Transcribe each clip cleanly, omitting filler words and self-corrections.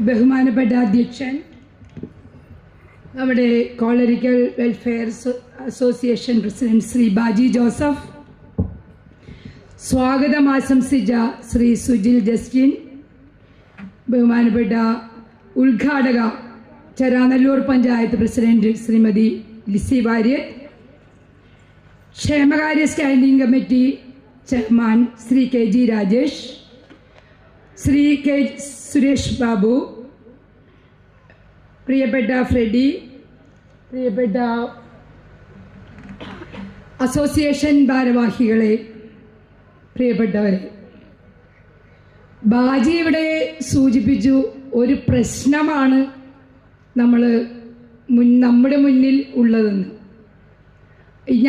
ബഹുമാനപ്പെട്ട അധ്യക്ഷൻ, നമ്മുടെ clerical welfare association president Shri Baji Joseph, സ്വാഗതം ആശംസിച്ച ശ്രീ സുജിൽ ജസ്റ്റിൻ, ബഹുമാനപ്പെട്ട ഉദ്ഘാടക ചെറാനല്ലൂർ പഞ്ചായത്ത് പ്രസിഡന്റ് ശ്രീമതി ലിസി വാര്യർ, ക്ഷേമകാര്യ standing committee chairman Shri K G Rajesh, Shri K Suresh Babu, പ്രിയപ്പെട്ട ഫ്രെഡി, പ്രിയപ്പെട്ട അസോസിയേഷൻ ഭാരവാഹികളെ, പ്രിയപ്പെട്ടവരെ, ബാജി ഇവിടെ സൂചിപ്പിച്ചു ഒരു പ്രശ്നമാണ് നമ്മുടെ മുന്നിൽ ഉള്ളതെന്ന്.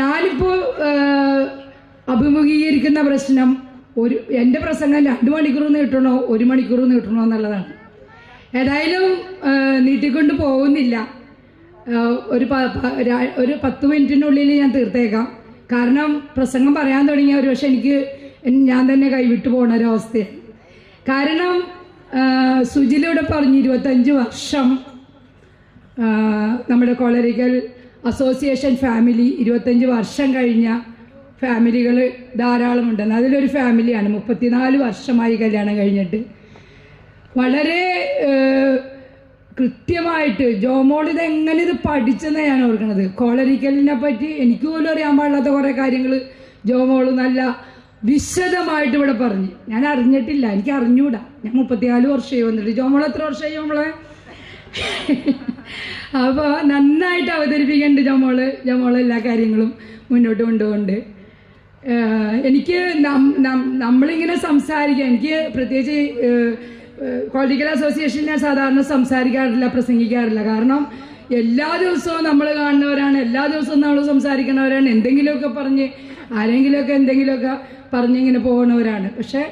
ഞാനിപ്പോൾ അഭിമുഖീകരിക്കുന്ന പ്രശ്നം എൻ്റെ പ്രസംഗം 2 മണിക്കൂർ നീട്ടണോ 1 മണിക്കൂർ നീട്ടണോ എന്നുള്ളതാണ്. ഏതായാലും നീട്ടിക്കൊണ്ട് പോകുന്നില്ല. ഒരു 10 മിനിറ്റിനുള്ളിൽ ഞാൻ തീർത്തേക്കാം. കാരണം പ്രസംഗം പറയാൻ തുടങ്ങിയ ഒരു പക്ഷേ ഞാൻ തന്നെ കൈവിട്ടു പോകുന്ന ഒരവസ്ഥയാണ്. കാരണം സുജിലൂടെ പറഞ്ഞു 25 വർഷം നമ്മുടെ കോളറിക്കൽ അസോസിയേഷൻ ഫാമിലി 25 വർഷം കഴിഞ്ഞ ഫാമിലികൾ ധാരാളമുണ്ടെന്ന്. അതിലൊരു ഫാമിലിയാണ് 34 വർഷമായി കല്യാണം കഴിഞ്ഞിട്ട്. വളരെ കൃത്യമായിട്ട് ജോമോൾ ഇതെങ്ങനെ ഇത് പഠിച്ചെന്ന് ഞാൻ ഓർക്കണത്. കോളറിക്കലിനെ പറ്റി എനിക്ക് പോലും അറിയാൻ പാടില്ലാത്ത കുറേ കാര്യങ്ങൾ ജോമോൾ നല്ല വിശദമായിട്ട് ഇവിടെ പറഞ്ഞു. ഞാൻ അറിഞ്ഞിട്ടില്ല, എനിക്ക് അറിഞ്ഞൂടാ. ഞാൻ 34 വർഷമായി വന്നിട്ട്. ജോമോൾ എത്ര വർഷമായി നമ്മളെ? അപ്പോൾ നന്നായിട്ട് അവതരിപ്പിക്കേണ്ട ജോമോൾ എല്ലാ കാര്യങ്ങളും മുന്നോട്ട് കൊണ്ടുപോകുന്നുണ്ട്. എനിക്ക് നമ്മളിങ്ങനെ സംസാരിക്കുക, എനിക്ക് പ്രത്യേകിച്ച് കോളറിക്കൽ അസോസിയേഷൻ ഞാൻ സാധാരണ സംസാരിക്കാറില്ല, പ്രസംഗിക്കാറില്ല. കാരണം എല്ലാ ദിവസവും നമ്മൾ കാണുന്നവരാണ്, എല്ലാ ദിവസവും നമ്മൾ സംസാരിക്കുന്നവരാണ്, എന്തെങ്കിലുമൊക്കെ പറഞ്ഞ് ആരെങ്കിലുമൊക്കെ എന്തെങ്കിലുമൊക്കെ പറഞ്ഞിങ്ങനെ പോകുന്നവരാണ്. പക്ഷേ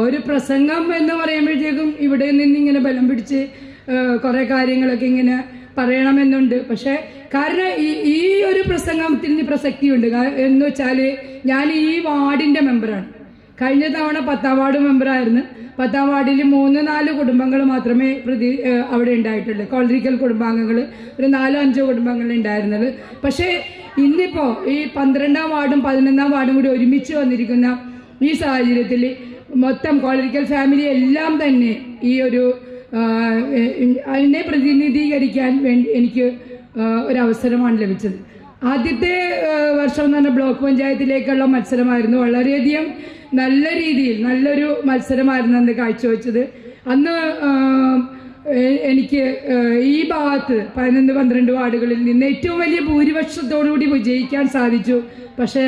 ഒരു പ്രസംഗം എന്ന് പറയുമ്പോഴത്തേക്കും ഇവിടെ നിന്നിങ്ങനെ ബലം പിടിച്ച് കുറേ കാര്യങ്ങളൊക്കെ ഇങ്ങനെ പറയണമെന്നുണ്ട്. പക്ഷേ കാരണം ഈ ഒരു പ്രസംഗത്തിന് പ്രസക്തിയുണ്ട്. എന്ന് വെച്ചാൽ ഞാൻ ഈ വാർഡിൻ്റെ മെമ്പറാണ്. കഴിഞ്ഞ തവണ 10ാം വാർഡ് മെമ്പറായിരുന്നു. 10ാം വാർഡിൽ 3-4 കുടുംബങ്ങൾ മാത്രമേ അവിടെ ഉണ്ടായിട്ടുള്ളൂ. കോളറിക്കൽ കുടുംബാംഗങ്ങൾ ഒരു 4-5 കുടുംബങ്ങൾ ഉണ്ടായിരുന്നത്. പക്ഷേ ഇന്നിപ്പോൾ ഈ 12ാം വാർഡും 11ാം വാർഡും കൂടി ഒരുമിച്ച് വന്നിരിക്കുന്ന ഈ സാഹചര്യത്തിൽ മൊത്തം കോളറിക്കൽ ഫാമിലി എല്ലാം തന്നെ ഈ ഒരു അതിനെ പ്രതിനിധീകരിക്കാൻ വേണ്ടി എനിക്ക് ഒരവസരമാണ് ലഭിച്ചത്. ആദ്യത്തെ വർഷം എന്ന് പറഞ്ഞാൽ ബ്ലോക്ക് പഞ്ചായത്തിലേക്കുള്ള മത്സരമായിരുന്നു. വളരെയധികം നല്ല രീതിയിൽ നല്ലൊരു മത്സരമായിരുന്നു അന്ന് കാഴ്ചവെച്ചത്. അന്ന് എനിക്ക് ഈ ഭാഗത്ത് 11-12 വാർഡുകളിൽ നിന്ന് ഏറ്റവും വലിയ ഭൂരിപക്ഷത്തോടുകൂടി വിജയിക്കാൻ സാധിച്ചു. പക്ഷേ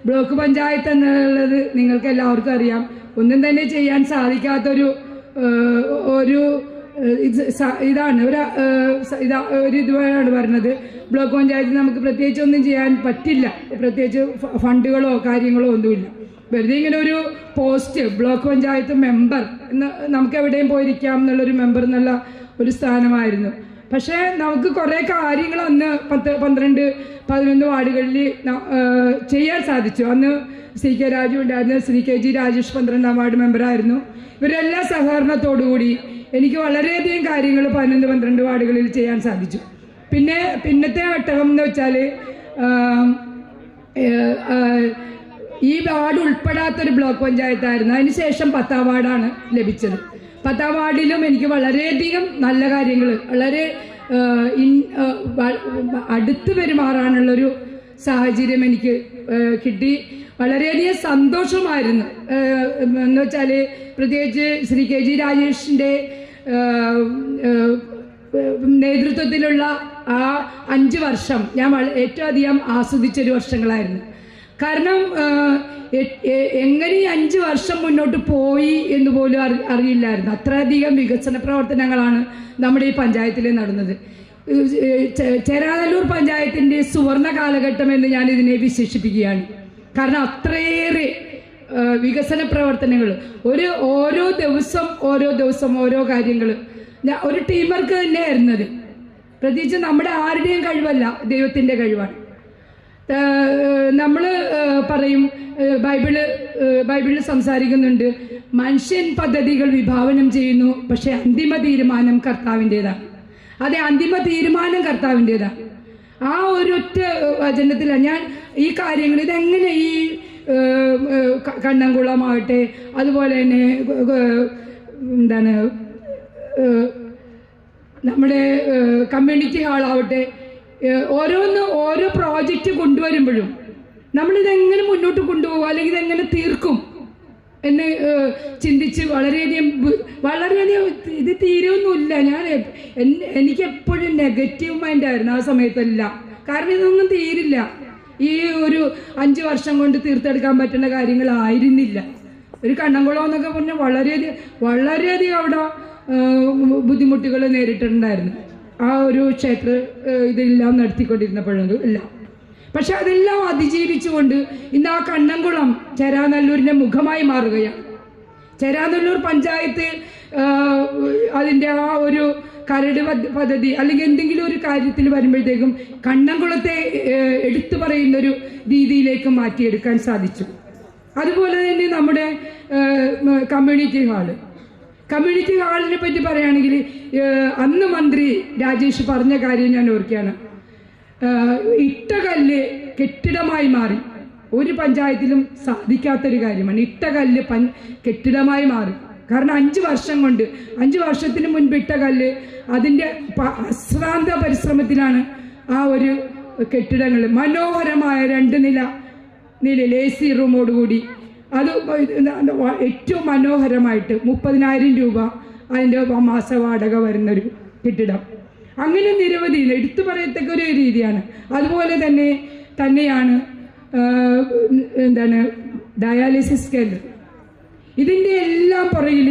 ബ്ലോക്ക് പഞ്ചായത്ത് എന്നുള്ളത് നിങ്ങൾക്ക് എല്ലാവർക്കും അറിയാം, ഒന്നും തന്നെ ചെയ്യാൻ സാധിക്കാത്തൊരു ഇതാണ് ഒരു ഇതാണ് പറഞ്ഞത്. ബ്ലോക്ക് പഞ്ചായത്തിൽ നമുക്ക് പ്രത്യേകിച്ച് ഒന്നും ചെയ്യാൻ പറ്റില്ല, പ്രത്യേകിച്ച് ഫണ്ടുകളോ കാര്യങ്ങളോ ഒന്നുമില്ല. വെറുതെ ഇങ്ങനെ ഒരു പോസ്റ്റ് ബ്ലോക്ക് പഞ്ചായത്ത് മെമ്പർ എന്ന് നമുക്ക് എവിടെയും പോയിരിക്കാം എന്നുള്ളൊരു മെമ്പർ എന്നുള്ള ഒരു സ്ഥാനമായിരുന്നു. പക്ഷേ നമുക്ക് കുറേ കാര്യങ്ങൾ അന്ന് 10-12-11 വാർഡുകളിൽ ചെയ്യാൻ സാധിച്ചു. അന്ന് സി കെ രാജു ഉണ്ടായിരുന്നു, ശ്രീ കെ ജി രാജേഷ് 12ാം വാർഡ് മെമ്പറായിരുന്നു. ഇവരെല്ലാം സഹകരണത്തോടുകൂടി എനിക്ക് വളരെയധികം കാര്യങ്ങൾ 11-12 വാർഡുകളിൽ ചെയ്യാൻ സാധിച്ചു. പിന്നത്തെ ഘട്ടം എന്ന് വെച്ചാൽ ഈ വാർഡ് ഉൾപ്പെടാത്തൊരു ബ്ലോക്ക് പഞ്ചായത്തായിരുന്നു. അതിനുശേഷം 10ാം വാർഡാണ് ലഭിച്ചത്. 10ാം വാർഡിലും എനിക്ക് വളരെയധികം നല്ല കാര്യങ്ങൾ, വളരെ അടുത്ത് പെരുമാറാനുള്ളൊരു സാഹചര്യം എനിക്ക് കിട്ടി. വളരെയധികം സന്തോഷമായിരുന്നു. എന്ന് വെച്ചാൽ പ്രത്യേകിച്ച് ശ്രീ കെ ജി രാജേഷിൻ്റെ നേതൃത്വത്തിലുള്ള ആ 5 വർഷം ഞാൻ ഏറ്റവും അധികം ആസ്വദിച്ചൊരു വർഷങ്ങളായിരുന്നു. കാരണം എങ്ങനെ ഈ 5 വർഷം മുന്നോട്ട് പോയി എന്ന് പോലും അറിയില്ലായിരുന്നു. അത്രയധികം വികസന പ്രവർത്തനങ്ങളാണ് നമ്മുടെ ഈ പഞ്ചായത്തിൽ നടന്നത്. ചെറാനല്ലൂർ പഞ്ചായത്തിൻ്റെ സുവർണ കാലഘട്ടം എന്ന് ഞാനിതിനെ വിശേഷിപ്പിക്കുകയാണ്. കാരണം അത്രയേറെ വികസന പ്രവർത്തനങ്ങൾ, ഓരോ ദിവസം ഓരോ കാര്യങ്ങൾ, ഒരു ടീം വർക്ക് തന്നെയായിരുന്നത്. പ്രത്യേകിച്ച് നമ്മുടെ ആരുടെയും കഴിവല്ല, ദൈവത്തിൻ്റെ കഴിവാണ്. നമ്മൾ പറയും, ബൈബിളിൽ സംസാരിക്കുന്നുണ്ട്, മനുഷ്യൻ പദ്ധതികൾ വിഭാവനം ചെയ്യുന്നു, പക്ഷെ അന്തിമ തീരുമാനം കർത്താവിൻ്റെതാണ്. അതെ, അന്തിമ തീരുമാനം കർത്താവിൻ്റെതാണ്. ആ ഒരൊറ്റ വചനത്തിലാണ് ഞാൻ ഈ കാര്യങ്ങൾ, ഇതെങ്ങനെ ഈ കണ്ണംകുളമാവട്ടെ, അതുപോലെ തന്നെ എന്താണ് നമ്മുടെ കമ്മ്യൂണിറ്റി ഹാളാവട്ടെ, ഓരോ പ്രോജക്റ്റ് കൊണ്ടുവരുമ്പോഴും നമ്മളിതെങ്ങനെ മുന്നോട്ട് കൊണ്ടുപോകും, അല്ലെങ്കിൽ ഇതെങ്ങനെ തീർക്കും എന്ന് ചിന്തിച്ച് വളരെയധികം ഇത് തീരുമൊന്നുമില്ല. എനിക്കെപ്പോഴും നെഗറ്റീവ് മൈൻഡായിരുന്നു ആ സമയത്തെല്ലാം. കാരണം ഇതൊന്നും തീരില്ല, ഈ ഒരു 5 വർഷം കൊണ്ട് തീർത്തെടുക്കാൻ പറ്റുന്ന കാര്യങ്ങളായിരുന്നില്ല. ഒരു കണ്ണംകുളം എന്നൊക്കെ പറഞ്ഞാൽ വളരെയധികം അവിടെ ബുദ്ധിമുട്ടുകൾ നേരിട്ടിട്ടുണ്ടായിരുന്നു ആ ഒരു ക്ഷേത്ര ഇതെല്ലാം നടത്തിക്കൊണ്ടിരുന്നപ്പോഴും എല്ലാം. പക്ഷെ അതെല്ലാം അതിജീവിച്ചുകൊണ്ട് ഇന്ന് ആ കണ്ണംകുളം ചേരാനല്ലൂരിൻ്റെ മുഖമായി മാറുകയാണ്. ചേരാനല്ലൂർ പഞ്ചായത്ത് അതിൻ്റെ ആ ഒരു കരട് പദ്ധതി അല്ലെങ്കിൽ എന്തെങ്കിലും ഒരു കാര്യത്തിൽ വരുമ്പോഴത്തേക്കും കണ്ണംകുളത്തെ എടുത്തു പറയുന്നൊരു രീതിയിലേക്ക് മാറ്റിയെടുക്കാൻ സാധിച്ചു. അതുപോലെ തന്നെ നമ്മുടെ കമ്മ്യൂണിറ്റി ഹാളിനെ പറ്റി പറയുകയാണെങ്കിൽ അന്ന് മന്ത്രി രാജേഷ് പറഞ്ഞ കാര്യം ഞാൻ ഓർക്കുകയാണ്. ഇട്ടകല്ല് കെട്ടിടമായി മാറി. ഒരു പഞ്ചായത്തിലും സാധിക്കാത്തൊരു കാര്യമാണ്. ഇട്ടകല്ല് കെട്ടിടമായി മാറി. കാരണം 5 വർഷം കൊണ്ട്, 5 വർഷത്തിന് മുൻപ് ഇട്ട കല്ല് അതിൻ്റെ അശ്രാന്ത പരിശ്രമത്തിലാണ് ആ ഒരു കെട്ടിടങ്ങൾ മനോഹരമായ 2 നില AC റൂമോടുകൂടി അത് ഏറ്റവും മനോഹരമായിട്ട് 30,000 രൂപ അതിൻ്റെ മാസ വാടക വരുന്നൊരു കെട്ടിടം. അങ്ങനെ നിരവധി എടുത്തു പറയത്തക്ക ഒരു രീതിയാണ്. അതുപോലെ തന്നെയാണ് ഡയാലിസിസ് കേന്ദ്രം. ഇതിൻ്റെ എല്ലാം പുറകിൽ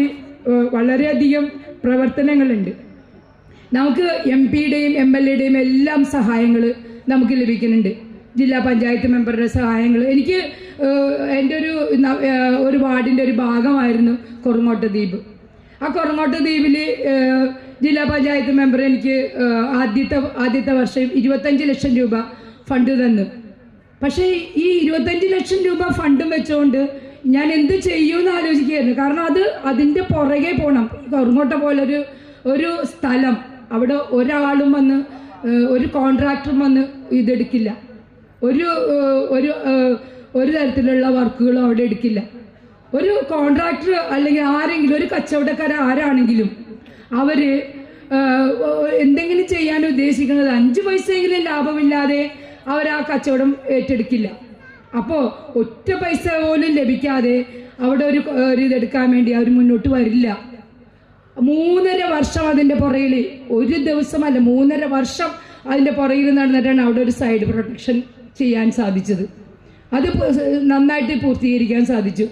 വളരെയധികം പ്രവർത്തനങ്ങളുണ്ട്. നമുക്ക് MP-യുടെയും MLA-യുടെയും എല്ലാം സഹായങ്ങൾ നമുക്ക് ലഭിക്കുന്നുണ്ട്. ജില്ലാ പഞ്ചായത്ത് മെമ്പറുടെ സഹായങ്ങൾ. എനിക്ക് എൻ്റെ ഒരു വാർഡിൻ്റെ ഒരു ഭാഗമായിരുന്നു കൊറങ്ങോട്ട് ദ്വീപ്. ആ കൊറങ്ങോട്ട് ദ്വീപിൽ ജില്ലാ പഞ്ചായത്ത് മെമ്പർ എനിക്ക് ആദ്യത്തെ വർഷം 25 ലക്ഷം രൂപ ഫണ്ട് തന്നു. പക്ഷേ ഈ 25 ലക്ഷം രൂപ ഫണ്ടും വെച്ചുകൊണ്ട് ഞാൻ എന്ത് ചെയ്യുമെന്ന് ആലോചിക്കുകയായിരുന്നു. കാരണം അതിൻ്റെ പുറകെ പോകണം. കൊറങ്ങോട്ട പോലൊരു സ്ഥലം, അവിടെ ഒരാളും വന്ന് ഒരു കോൺട്രാക്ടറും വന്ന് ഇതെടുക്കില്ല. ഒരു തരത്തിലുള്ള വർക്കുകളും അവിടെ എടുക്കില്ല. ഒരു കോൺട്രാക്ടർ അല്ലെങ്കിൽ ആരെങ്കിലും ഒരു കച്ചവടക്കാർ ആരാണെങ്കിലും അവർ എന്തെങ്കിലും ചെയ്യാൻ ഉദ്ദേശിക്കുന്നത് 5 പൈസയെങ്കിലും ലാഭമില്ലാതെ അവർ ആ കച്ചവടം ഏറ്റെടുക്കില്ല. അപ്പോൾ ഒറ്റ പൈസ പോലും ലഭിക്കാതെ അവിടെ ഒരു ഇതെടുക്കാൻ വേണ്ടി അവർ മുന്നോട്ട് വരില്ല. 3.5 വർഷം അതിൻ്റെ പുറകിൽ, ഒരു ദിവസമല്ല 3.5 വർഷം അതിൻ്റെ പുറകിൽ നടന്നിട്ടാണ് അവിടെ ഒരു സൈഡ് പ്രൊട്ടക്ഷൻ ചെയ്യാൻ സാധിച്ചത്. അത് നന്നായിട്ട് പൂർത്തീകരിക്കാൻ സാധിച്ചു.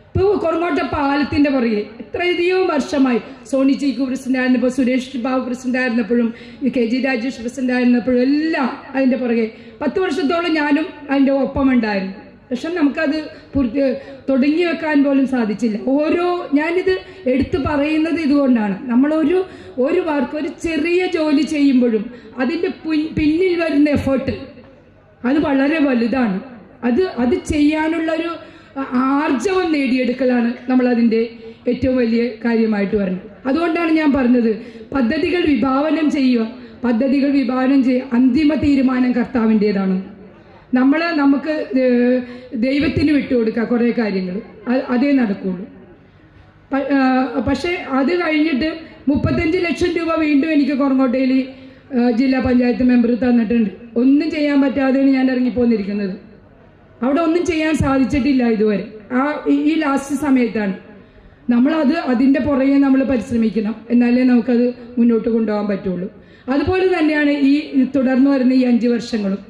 ഇപ്പോൾ കൊറങ്ങോട്ട പാലത്തിൻ്റെ പുറകെ എത്രയധികം വർഷമായി സോണി ചീക്കു പ്രസിഡന്റ് ആയിരുന്നപ്പോൾ, സുരേഷ് ബാബു പ്രസിഡന്റ് ആയിരുന്നപ്പോഴും, KG രാജേഷ് പ്രസിഡന്റ് ആയിരുന്നപ്പോഴും എല്ലാം അതിൻ്റെ പുറകെ 10 വർഷത്തോളം ഞാനും അതിൻ്റെ ഒപ്പമുണ്ടായിരുന്നു. പക്ഷെ നമുക്കത് തുടങ്ങി വെക്കാൻ പോലും സാധിച്ചില്ല. ഞാനിത് എടുത്തു പറയുന്നത് ഇതുകൊണ്ടാണ്. നമ്മളൊരു വർക്ക്, ഒരു ചെറിയ ജോലി ചെയ്യുമ്പോഴും അതിൻ്റെ പിന്നിൽ വരുന്ന എഫേർട്ട് അത് വളരെ വലുതാണ്. അത് ചെയ്യാനുള്ളൊരു ആർജവം നേടിയെടുക്കലാണ് നമ്മളതിൻ്റെ ഏറ്റവും വലിയ കാര്യമായിട്ട് വരുന്നത്. അതുകൊണ്ടാണ് ഞാൻ പറഞ്ഞത്, പദ്ധതികൾ വിഭാവനം ചെയ്യുക, അന്തിമ തീരുമാനം കർത്താവിൻ്റെതാണ്. നമുക്ക് ദൈവത്തിന് വിട്ടുകൊടുക്കുക കുറേ കാര്യങ്ങൾ, അതേ നടക്കുകയുള്ളൂ. പക്ഷേ അത് കഴിഞ്ഞിട്ട് 35 ലക്ഷം രൂപ വീണ്ടും എനിക്ക് കൊറങ്ങോട്ടയിൽ ജില്ലാ പഞ്ചായത്ത് മെമ്പർ തന്നിട്ടുണ്ട്. ഒന്നും ചെയ്യാൻ പറ്റാതെയാണ് ഞാൻ ഇറങ്ങിപ്പോന്നിരിക്കുന്നത്. അവിടെ ഒന്നും ചെയ്യാൻ സാധിച്ചിട്ടില്ല ഇതുവരെ. ഈ ലാസ്റ്റ് സമയത്താണ് അതിൻ്റെ പുറകെ നമ്മൾ പരിശ്രമിക്കണം, എന്നാലേ നമുക്കത് മുന്നോട്ട് കൊണ്ടുപോകാൻ പറ്റുള്ളൂ. അതുപോലെ തന്നെയാണ് ഈ തുടർന്ന് വരുന്ന ഈ 5 വർഷങ്ങളും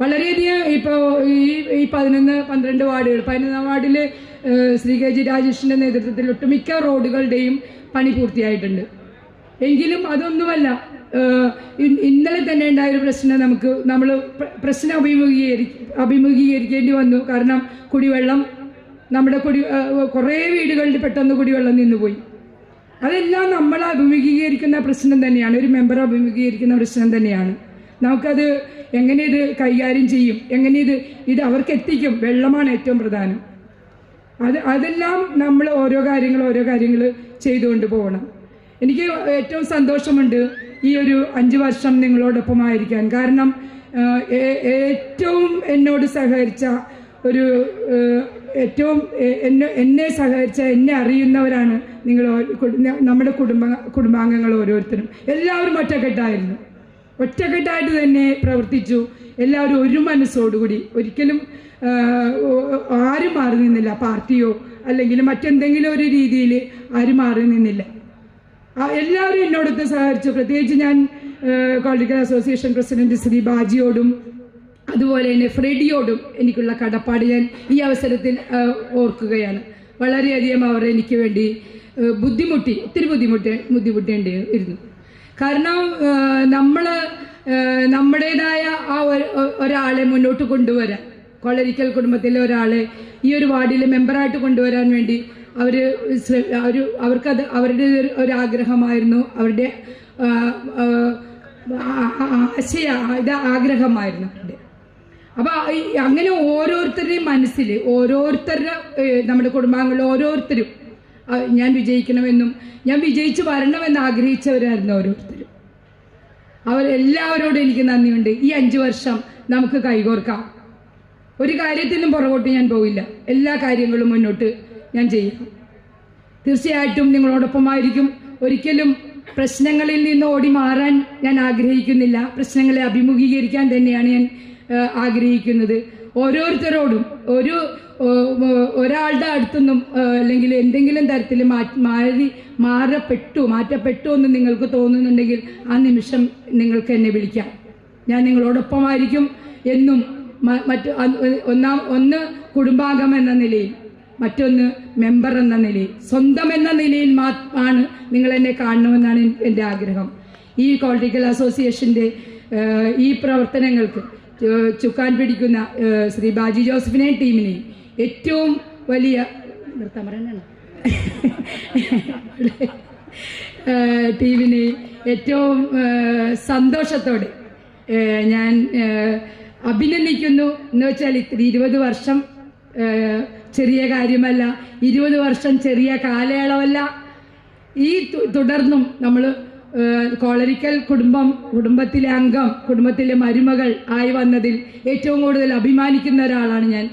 വളരെയധികം. ഇപ്പോൾ ഈ 11-12 വാർഡുകൾ, 11ാം വാർഡിൽ ശ്രീ KG രാജേഷിൻ്റെ നേതൃത്വത്തിൽ ഒട്ടുമിക്ക റോഡുകളുടെയും പണി പൂർത്തിയായിട്ടുണ്ട്. എങ്കിലും അതൊന്നുമല്ല, ഇന്നലെ തന്നെ ഉണ്ടായൊരു പ്രശ്നം നമ്മൾ പ്രശ്നം അഭിമുഖീകരിക്കേണ്ടി വന്നു. കാരണം കുടിവെള്ളം, നമ്മുടെ കുറേ വീടുകളിൽ പെട്ടെന്ന് കുടിവെള്ളം നിന്നുപോയി. അതെല്ലാം നമ്മൾ അഭിമുഖീകരിക്കുന്ന പ്രശ്നം തന്നെയാണ്, ഒരു മെമ്പർ അഭിമുഖീകരിക്കുന്ന പ്രശ്നം തന്നെയാണ്. നമുക്കത് എങ്ങനെ ഇത് കൈകാര്യം ചെയ്യും, എങ്ങനെ ഇത് അവർക്ക് എത്തിക്കും. വെള്ളമാണ് ഏറ്റവും പ്രധാനം. അതെല്ലാം നമ്മൾ ഓരോ കാര്യങ്ങൾ ചെയ്തുകൊണ്ട് പോകണം. എനിക്ക് ഏറ്റവും സന്തോഷമുണ്ട് ഈ ഒരു 5 വർഷം നിങ്ങളോടൊപ്പമായിരിക്കാൻ. കാരണം ഏറ്റവും എന്നോട് സഹകരിച്ച ഒരു ഏറ്റവും എന്നെ സഹകരിച്ച, എന്നെ അറിയുന്നവരാണ് നിങ്ങൾ. നമ്മുടെ കുടുംബാംഗങ്ങൾ ഓരോരുത്തരും എല്ലാവരും ഒറ്റക്കെട്ടായിട്ട് തന്നെ പ്രവർത്തിച്ചു. എല്ലാവരും ഒരു മനസ്സോടുകൂടി, ഒരിക്കലും ആരും മാറി നിന്നില്ല. പാർട്ടിയോ അല്ലെങ്കിൽ മറ്റെന്തെങ്കിലും ഒരു രീതിയിൽ ആരും മാറി നിന്നില്ല. എല്ലാവരും എന്നോടൊത്ത് സഹകരിച്ചു. പ്രത്യേകിച്ച് ഞാൻ കോളേജിക്കൽ അസോസിയേഷൻ പ്രസിഡന്റ് ശ്രീ ബാജിയോടും അതുപോലെ തന്നെ ഫ്രെഡിയോടും എനിക്കുള്ള കടപ്പാട് ഞാൻ ഈ അവസരത്തിൽ ഓർക്കുകയാണ്. വളരെയധികം അവർ എനിക്ക് വേണ്ടി ഒത്തിരി ബുദ്ധിമുട്ടേണ്ടി ഇരുന്നു. കാരണം നമ്മൾ നമ്മുടേതായ ആ ഒരാളെ മുന്നോട്ട് കൊണ്ടുവരാൻ, കോളരിക്കൽ കുടുംബത്തിലെ ഒരാളെ ഈ ഒരു വാർഡിൽ മെമ്പറായിട്ട് കൊണ്ടുവരാൻ വേണ്ടി അവർക്കത് അവരുടെ ഒരു ആഗ്രഹമായിരുന്നു, അവരുടെ ആഗ്രഹമായിരുന്നു. അപ്പോൾ അങ്ങനെ ഓരോരുത്തരുടെയും മനസ്സിൽ നമ്മുടെ കുടുംബാംഗങ്ങളിൽ ഓരോരുത്തരും ഞാൻ വിജയിക്കണമെന്നും ഞാൻ വിജയിച്ച് വരണമെന്ന് ആഗ്രഹിച്ചവരായിരുന്നു ഓരോരുത്തരും. അവരെല്ലാവരോടും എനിക്ക് നന്ദിയുണ്ട്. ഈ 5 വർഷം നമുക്ക് കൈകോർക്കാം. ഒരു കാര്യത്തിനും പുറകോട്ട് ഞാൻ പോവില്ല. എല്ലാ കാര്യങ്ങളും മുന്നോട്ട് ഞാൻ ചെയ്യും. തീർച്ചയായിട്ടും നിങ്ങളോടൊപ്പമായിരിക്കും. ഒരിക്കലും പ്രശ്നങ്ങളിൽ നിന്ന് ഓടി മാറാൻ ഞാൻ ആഗ്രഹിക്കുന്നില്ല. പ്രശ്നങ്ങളെ അഭിമുഖീകരിക്കാൻ തന്നെയാണ് ഞാൻ ആഗ്രഹിക്കുന്നത്. ഓരോരുത്തരോടും ഒരാളുടെ അടുത്തൊന്നും അല്ലെങ്കിൽ എന്തെങ്കിലും തരത്തിൽ മാറ്റപ്പെട്ടു എന്ന് നിങ്ങൾക്ക് തോന്നുന്നുണ്ടെങ്കിൽ ആ നിമിഷം നിങ്ങൾക്ക് എന്നെ വിളിക്കാം. ഞാൻ നിങ്ങളോടൊപ്പമായിരിക്കും എന്നും. ഒന്ന് കുടുംബാംഗം എന്ന നിലയിൽ, മറ്റൊന്ന് മെമ്പർ എന്ന നിലയിൽ, സ്വന്തം എന്ന നിലയിൽ ആണ് നിങ്ങൾ എന്നെ കാണണമെന്നാണ് എൻ്റെ ആഗ്രഹം. ഈ കോളരിക്കൽ അസോസിയേഷൻ്റെ ഈ പ്രവർത്തനങ്ങൾക്ക് ചുക്കാൻ പിടിക്കുന്ന ശ്രീ ബാജി ജോസഫിനെയും ടീമിനെയും ഏറ്റവും വലിയ ടീമിനെ ഏറ്റവും സന്തോഷത്തോടെ ഞാൻ അഭിനന്ദിക്കുന്നു. എന്ന് വെച്ചാൽ 20 വർഷം ചെറിയ കാര്യമല്ല, 20 വർഷം ചെറിയ കാലയളവല്ല. ഈ തുടർന്നും നമ്മൾ കോളരിക്കൽ കുടുംബത്തിലെ അംഗം, കുടുംബത്തിലെ മരുമകൾ ആയി വന്നതിൽ ഏറ്റവും കൂടുതൽ അഭിമാനിക്കുന്ന ഒരാളാണ് ഞാൻ.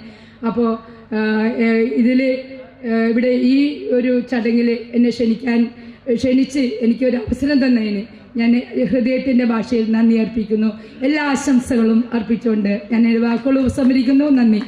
അപ്പോൾ ഇവിടെ ഈ ഒരു ചടങ്ങിൽ എന്നെ ക്ഷണിച്ച് എനിക്കൊരു അവസരം തന്നതിന് ഞാൻ ഹൃദയത്തിൻ്റെ ഭാഷയിൽ നന്ദി അർപ്പിക്കുന്നു. എല്ലാ ആശംസകളും അർപ്പിച്ചുകൊണ്ട് ഞാൻ വാക്കുകൾ ഉപസംഹരിക്കുന്നു. നന്ദി.